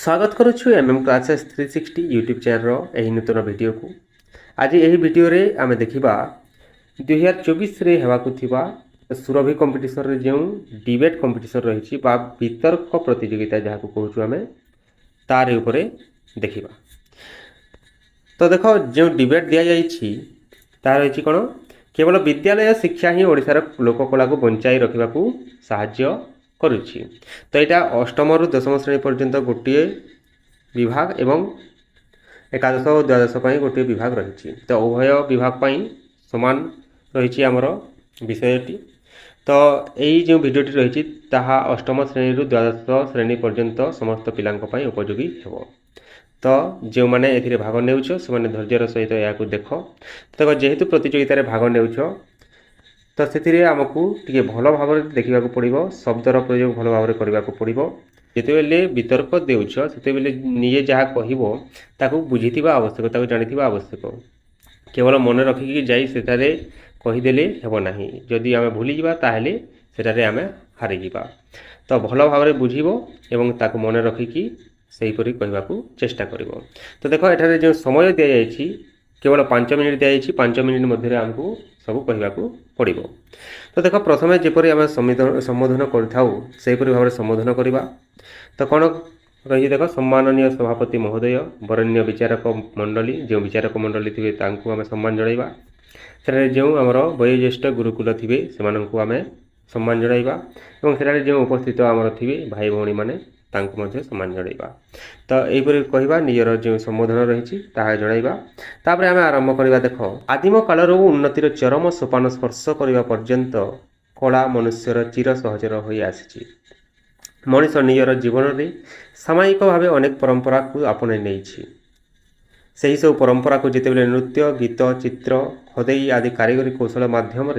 स्वागत करुछु MM classes 360 YouTube channel यही नूतन video को। आज यही वीडियो रे आमे देखिबा 2024 रे हेबाकु थिबा सुरभि कंपटीशन रे जो डिबेट कंपटीशन रही बा वितर्क प्रतियोगिता जहाँ को कहूँ आमे तार उपरे देखिबा। तो देखो जो डिबेट दि जाइछि तार रही कौन केवल विद्यालय शिक्षा ही ओडिशार लोककला को बंचाई रखा साहाय्य करुछि। तो यहाँ अष्टम रु दशम श्रेणी पर्यंत गोटे विभाग एवं एकादश और द्वादश गोटे विभाग रही। तो उभय विभाग समान रही आमर विषयटी। तो यही जो भिडियोटी रही अष्टम श्रेणी रु द्वादश श्रेणी पर्यंत समस्त पिलांक उपयोगी हेब। तो जो मैंने ए भाग नेउछ से धैर्यर सहित या देख। तो जेहेतु प्रतियोगितार भाग नेउछ तो से आमको टे भल भाव देखा पड़ो, शब्दर प्रयोग भल भाव करने को पड़ो। जितेबले वितर्क देउछ से निजे जहाँ कह बुझी आवश्यक जानी आवश्यक। केवल मन रखिकी जाई सेठारे कहीदेले हेब नाही। जदि आम भूली जावा ताहेले सेठारे आम हारी जावा। तो भल भाव बुझिबो एवं ताकु मन रखिकी सहीपरी कहवाकू चेष्टा करिवो। तो देखो एठारे जो समय दिया जायछि केवल 5 मिनिट दिया जायछि। 5 मिनिट मध्य आमको सब कहवाकू पड़िबो। तो देखो प्रथमे जेपरी आम संबोधन करथाउ सेहीपरी भाव संबोधन करवा। तो कौन रही देख सम्माननीय सभापति महोदय, वरेण्य विचारक मंडली जो विचारक मंडली थे आम सम्मान जणाइबा। से जो आमर वयोज्येष्ठ गुरुकुल थे से आम सम्मान जणाइबा और से जो उपस्थित आमर थे भाई भौणी मैंने सम्मान जणाइबा। तो यहीपरि कहवा निजर जो संबोधन रही जणाइबा। तापर आम आरंभ करवा। देख आदिम कालर उन्नतिर चरम सोपान स्पर्श करने पर्यंत कला मनुष्यर चिर सहचर हो आसी। मनीष निजर जीवन में सामयिक भाव अनेक परंपरा को आपणे नहीं। से ही सब परंपरा को जितेबले नृत्य, गीत, चित्र, खदेई आदि कारीगरी कौशल माध्यम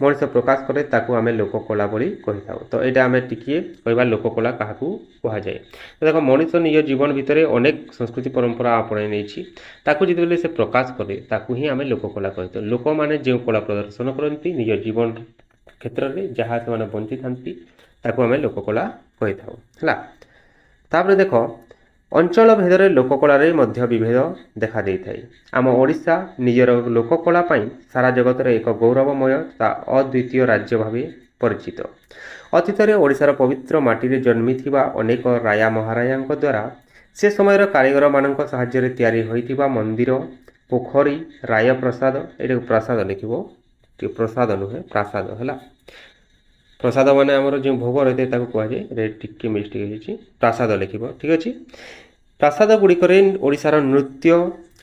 मनीष प्रकाश करे ताकू आमे लोककला बोली कही था। तो यहाँ आम टिके कहवा लोककला क्या कह जाए। तो देखो मनीष निज जीवन भितर अनेक संस्कृति परंपरा आपणे नहीं जितेबले से प्रकाश करे ताकू ही आम लोककला कही था। लोक मैंने जो कला प्रदर्शन करती निज जीवन क्षेत्र में जहाँ से बंची था ताकू आम लोककला कही था। तापर देख अंचल भेदरे लोककलार विभेद देखा दे थाए। आम ओडिशा निजर लोककला सारा जगत में एक गौरवमय अद्वितीय राज्य भाव परिचित। अतीत में ओडिशार पवित्र माटी जन्मी अनेक राया महाराजा द्वारा से समय कारीगर मान साहाय्य तैयारी होइथिबा मंदिर, पोखरी, राय प्रसाद, ये प्रसाद लिख प्रसाद नुहे प्रासाद है। प्रसाद माने आमर जो भोग रही है कहुए टिके मिस्टेक हो प्रासाद लिख ठीक अच्छे। प्रासाद गुड़िक ओडिशार नृत्य,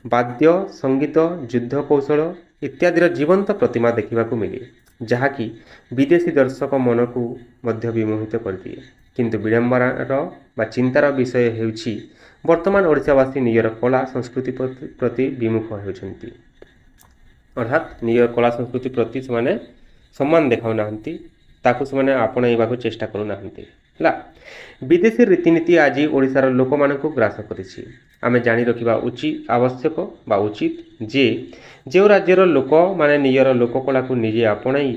वाद्य, संगीत, युद्ध कौशल इत्यादि जीवंत प्रतिमा देखा मिले जहाँकि विदेशी दर्शक मन को मध्य विमोहित कर दिए। किंतु विडंबनार बा चिंतार विषय हेउछि वर्तमान ओडिशावासी निजर कला संस्कृति प्रति विमुख होउछन्ति। अर्थात निजर कला संस्कृति प्रति से सम्मान देखाऊ नाहंती, ताकू से आपणाइबा को चेष्टा करू नाहंती है। विदेशी रीतिनीति आज ओडिशार लोक मान को ग्रास करिछि। आमे जानी रखिबा उचित आवश्यक बा उचित जे जो राज्यर लोक माने निजर लोककला को निजे आपणाई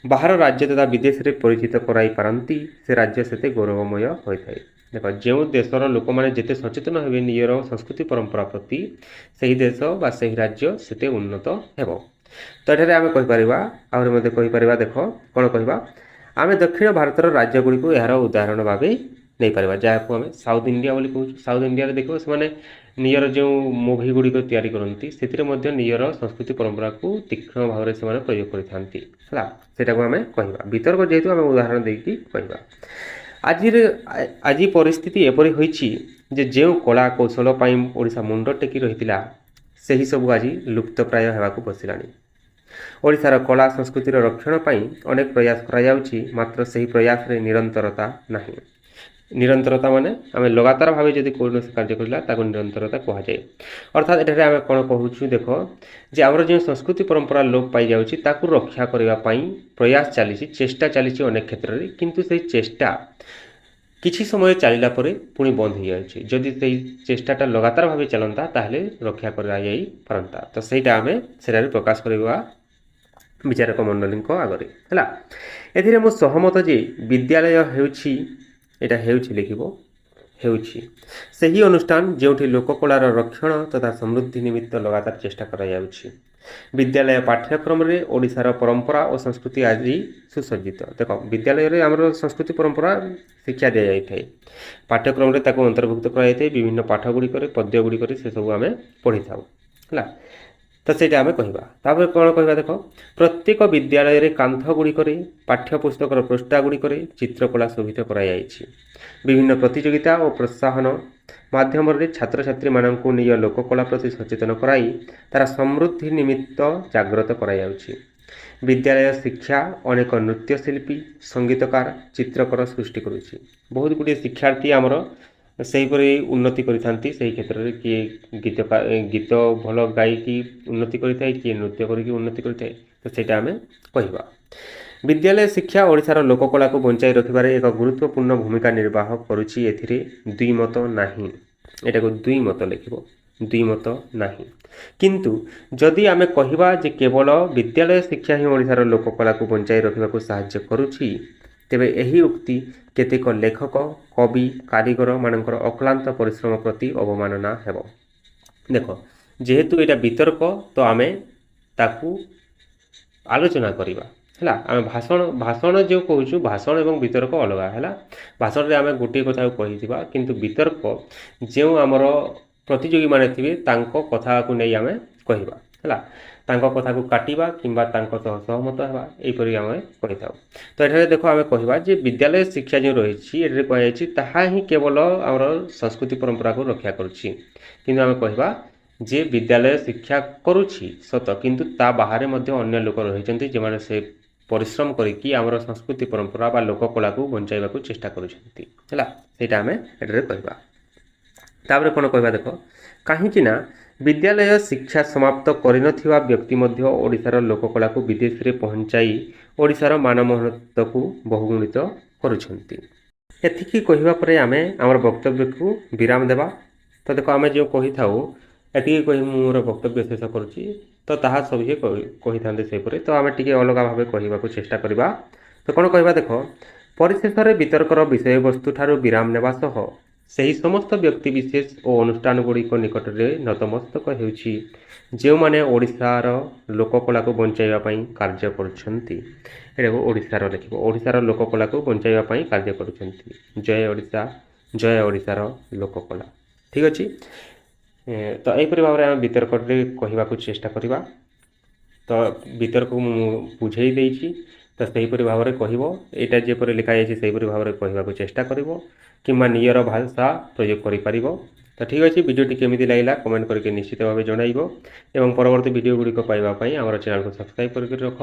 बाहर राज्य तथा विदेश में परिचित कराई पारती से राज्य सेते गौरवमय होता है। देखो जो देशर लोक मैंने जिते सचेतन हेबे निजर संस्कृति परंपरा प्रति सही देश बा सही राज्य सेते उन्नत हेब। तो ये आम कहीपर आहरी कहीपर। देख कौन कहवा आम दक्षिण भारतर राज्य गुड़ी को यार उदाहरण भाव नहीं पार जहाँ को आम साउथ इंडिया बोली कहूँ। साउथ इंडिया देख से निजर जो मुवी गुड़िक तैयारी करती से निजर संस्कृति परंपरा को तीक्ष्ण भाव से प्रयोग करता को आम कहवा। वितर्क जेहेतु आम उदाहरण देकी कहवा। आज परिस्थिति एपरी होइछि जे जो कला कौशल ओडिशा मुंड टेकी रही से सब आज लुप्त प्राय होगाकू बसिलानी। ओडिशार कला संस्कृतिर रक्षण अनेक प्रयास करायाउछि, मात्र सही प्रयास रे निरंतरता नहीं। निरंतरता माने आम लगातार भाव जब कौन कार्य करा निरंतरता कह जाए। अर्थात ये आम कौन कहूँ देख जे आमर जो संस्कृति परंपरा लोप पाई जाउछि ताकू रक्षा करने प्रयास चली चेष्टा चली अनेक क्षेत्र में। किंतु से चेष्टा किछि समय चलला परे पुणी बंद हो जाए। जदि से चेष्टाटा लगातार भाव चलता ताहले रक्षा कराई पारंता। तो सहीटा आम से प्रकाश करवा विचारक मंडली आगे है। ए सहमत जे विद्यालय हेउछि एटा हेउछि लिखिबो ହେଉଛି ସେହି ଅନୁଷ୍ଠାନ ଯେଉଁଠି ଲୋକକଳାର ରକ୍ଷଣ ତଥା ସମୃଦ୍ଧି ନିମିତ୍ତ ଲଗାତାର ଚେଷ୍ଟା କରାଯାଉଛି। ବିଦ୍ୟାଳୟ ପାଠ୍ୟକ୍ରମରେ ଓଡ଼ିଶାର ପରମ୍ପରା ଓ ସଂସ୍କୃତି ଆଜି ସୁସଜ୍ଜିତ। ଦେଖ, ବିଦ୍ୟାଳୟରେ ଆମର ସଂସ୍କୃତି ପରମ୍ପରା ଶିକ୍ଷା ଦିଆଯାଇଥାଏ, ପାଠ୍ୟକ୍ରମରେ ତାକୁ ଅନ୍ତର୍ଭୁକ୍ତ କରାଯାଇଥାଏ। ବିଭିନ୍ନ ପାଠ ଗୁଡ଼ିକରେ ପଦ୍ୟ ଗୁଡ଼ିକରେ ସେସବୁ ଆମେ ପଢ଼ିଥାଉ ହେଲା। ତ ସେଇଟା ଆମେ କହିବା। ତାପରେ କ'ଣ କହିବା, ଦେଖ, ପ୍ରତ୍ୟେକ ବିଦ୍ୟାଳୟରେ କାନ୍ଥ ଗୁଡ଼ିକରେ ପାଠ୍ୟପୁସ୍ତକର ପୃଷ୍ଠା ଗୁଡ଼ିକରେ ଚିତ୍ରକଳା ଶୋଭିତ କରାଯାଇଛି। ବିଭିନ୍ନ ପ୍ରତିଯୋଗିତା ଓ ପ୍ରୋତ୍ସାହନ ମାଧ୍ୟମରେ ଛାତ୍ରଛାତ୍ରୀମାନଙ୍କୁ ନିଜ ଲୋକକଳା ପ୍ରତି ସଚେତନ କରାଇ ତାର ସମୃଦ୍ଧି ନିମିତ୍ତ ଜାଗ୍ରତ କରାଯାଉଛି। ବିଦ୍ୟାଳୟ ଶିକ୍ଷା ଅନେକ ନୃତ୍ୟଶିଳ୍ପୀ, ସଙ୍ଗୀତକାର, ଚିତ୍ରକର ସୃଷ୍ଟି କରୁଛି। ବହୁତ ଗୁଡ଼ିଏ ଶିକ୍ଷାର୍ଥୀ ଆମର ସେହିପରି ଉନ୍ନତି କରିଥାନ୍ତି। ସେହି କ୍ଷେତ୍ରରେ କିଏ ଗୀତ ଭଲ ଗାଇକି ଉନ୍ନତି କରିଥାଏ, କିଏ ନୃତ୍ୟ କରିକି ଉନ୍ନତି କରିଥାଏ। ତ ସେଇଟା ଆମେ କହିବା। ବିଦ୍ୟାଳୟ ଶିକ୍ଷା ଓଡ଼ିଶାର ଲୋକକଳାକୁ ବଞ୍ଚାଇ ରଖିବାରେ ଏକ ଗୁରୁତ୍ୱପୂର୍ଣ୍ଣ ଭୂମିକା ନିର୍ବାହ କରୁଛି। ଏଥିରେ ଦ୍ୱିମତ ନାହିଁ। ଏଟାକୁ ଦ୍ୱିମତ ଲେଖିବ, ଦ୍ୱିମତ ନାହିଁ। କିନ୍ତୁ ଯଦି ଆମେ କହିବା ଯେ କେବଳ ବିଦ୍ୟାଳୟ ଶିକ୍ଷା ହିଁ ଓଡ଼ିଶାର ଲୋକକଳାକୁ ବଞ୍ଚାଇ ରଖିବାକୁ ସାହାଯ୍ୟ କରୁଛି, ତେବେ ଏହି ଉକ୍ତି କେତେକ ଲେଖକ, କବି, କାରିଗରମାନଙ୍କର ଅକ୍ଲାନ୍ତ ପରିଶ୍ରମ ପ୍ରତି ଅବମାନନା ହେବ। ଦେଖ, ଯେହେତୁ ଏଇଟା ବିତର୍କ, ତ ଆମେ ତାକୁ ଆଲୋଚନା କରିବା ହେଲା। ଆମେ ଭାଷଣ ଯେଉଁ କହୁଛୁ, ଭାଷଣ ଏବଂ ବିତର୍କ ଅଲଗା ହେଲା। ଭାଷଣରେ ଆମେ ଗୋଟିଏ କଥାକୁ କହିଥିବା, କିନ୍ତୁ ବିତର୍କ ଯେଉଁ ଆମର ପ୍ରତିଯୋଗୀମାନେ ଥିବେ ତାଙ୍କ କଥାକୁ ନେଇ ଆମେ କହିବା ହେଲା। ତାଙ୍କ କଥାକୁ କାଟିବା କିମ୍ବା ତାଙ୍କ ସହ ସହମତ ହେବା, ଏହିପରି ଆମେ କହିଥାଉ। ତ ଏଠାରେ ଦେଖ, ଆମେ କହିବା ଯେ ବିଦ୍ୟାଳୟ ଶିକ୍ଷା ଯେଉଁ ରହିଛି, ଏଠାରେ କୁହାଯାଇଛି ତାହା ହିଁ କେବଳ ଆମର ସଂସ୍କୃତି ପରମ୍ପରାକୁ ରକ୍ଷା କରୁଛି। କିନ୍ତୁ ଆମେ କହିବା ଯେ ବିଦ୍ୟାଳୟ ଶିକ୍ଷା କରୁଛି ସତ, କିନ୍ତୁ ତା ବାହାରେ ମଧ୍ୟ ଅନ୍ୟ ଲୋକ ରହିଛନ୍ତି ଯେଉଁମାନେ ସେ ପରିଶ୍ରମ କରିକି ଆମର ସଂସ୍କୃତି ପରମ୍ପରା ବା ଲୋକକଳାକୁ ବଞ୍ଚାଇବାକୁ ଚେଷ୍ଟା କରୁଛନ୍ତି ହେଲା। ସେଇଟା ଆମେ ଏଠାରେ କହିବା। ତାପରେ କ'ଣ କହିବା, ଦେଖ, କାହିଁକି ନା ବିଦ୍ୟାଳୟ ଶିକ୍ଷା ସମାପ୍ତ କରିନଥିବା ବ୍ୟକ୍ତି ମଧ୍ୟ ଓଡ଼ିଶାର ଲୋକକଳାକୁ ବିଦେଶରେ ପହଞ୍ଚାଇ ଓଡ଼ିଶାର ମାନମହତ୍ତକୁ ବହୁଗୁଣିତ କରୁଛନ୍ତି। ଏତିକି କହିବା ପରେ ଆମେ ଆମର ବକ୍ତବ୍ୟକୁ ବିରାମ ଦେବା। ତ ଦେଖ, ଆମେ ଯେଉଁ କହିଥାଉ ଏତିକି କହି ମୁଁ ମୋର ବକ୍ତବ୍ୟ ଶେଷ କରୁଛି। ତ ତାହା ସଭିଏ କହିଥାନ୍ତି ସେହିପରି। ତ ଆମେ ଟିକେ ଅଲଗା ଭାବେ କହିବାକୁ ଚେଷ୍ଟା କରିବା। ତ କ'ଣ କହିବା, ଦେଖ, ପରିଶେଷରେ ବିତର୍କର ବିଷୟବସ୍ତୁ ଠାରୁ ବିରାମ ନେବା ସହ ସେହି ସମସ୍ତ ବ୍ୟକ୍ତିବିଶେଷ ଓ ଅନୁଷ୍ଠାନ ଗୁଡ଼ିକ ନିକଟରେ ନତମସ୍ତକ ହେଉଛି ଯେଉଁମାନେ ଓଡ଼ିଶାର ଲୋକକଳାକୁ ବଞ୍ଚାଇବା ପାଇଁ କାର୍ଯ୍ୟ କରୁଛନ୍ତି। ଏଟାକୁ ଓଡ଼ିଶାର ଲେଖିବ, ଓଡ଼ିଶାର ଲୋକକଳାକୁ ବଞ୍ଚାଇବା ପାଇଁ କାର୍ଯ୍ୟ କରୁଛନ୍ତି। ଜୟ ଓଡ଼ିଶା, ଜୟ ଓଡ଼ିଶାର ଲୋକକଳା। ଠିକ୍ ଅଛି। ତ ଏହିପରି ଭାବରେ ଆମେ ବିତର୍କରେ କହିବାକୁ ଚେଷ୍ଟା କରିବା। ତ ବିତର୍କକୁ ମୁଁ ବୁଝେଇ ଦେଇଛି, ତ ସେହିପରି ଭାବରେ କହିବ। ଏଇଟା ଯେପରି ଲେଖାଯାଇଛି ସେହିପରି ଭାବରେ କହିବାକୁ ଚେଷ୍ଟା କରିବ କିମ୍ବା ନିଜର ଭାଷା ପ୍ରୟୋଗ କରିପାରିବ। ତ ଠିକ୍ ଅଛି। ଭିଡ଼ିଓଟି କେମିତି ଲାଗିଲା କମେଣ୍ଟ କରିକି ନିଶ୍ଚିତ ଭାବେ ଜଣାଇବ ଏବଂ ପରବର୍ତ୍ତୀ ଭିଡ଼ିଓ ଗୁଡ଼ିକ ପାଇବା ପାଇଁ ଆମର ଚ୍ୟାନେଲକୁ ସବସ୍କ୍ରାଇବ୍ କରିକି ରଖ।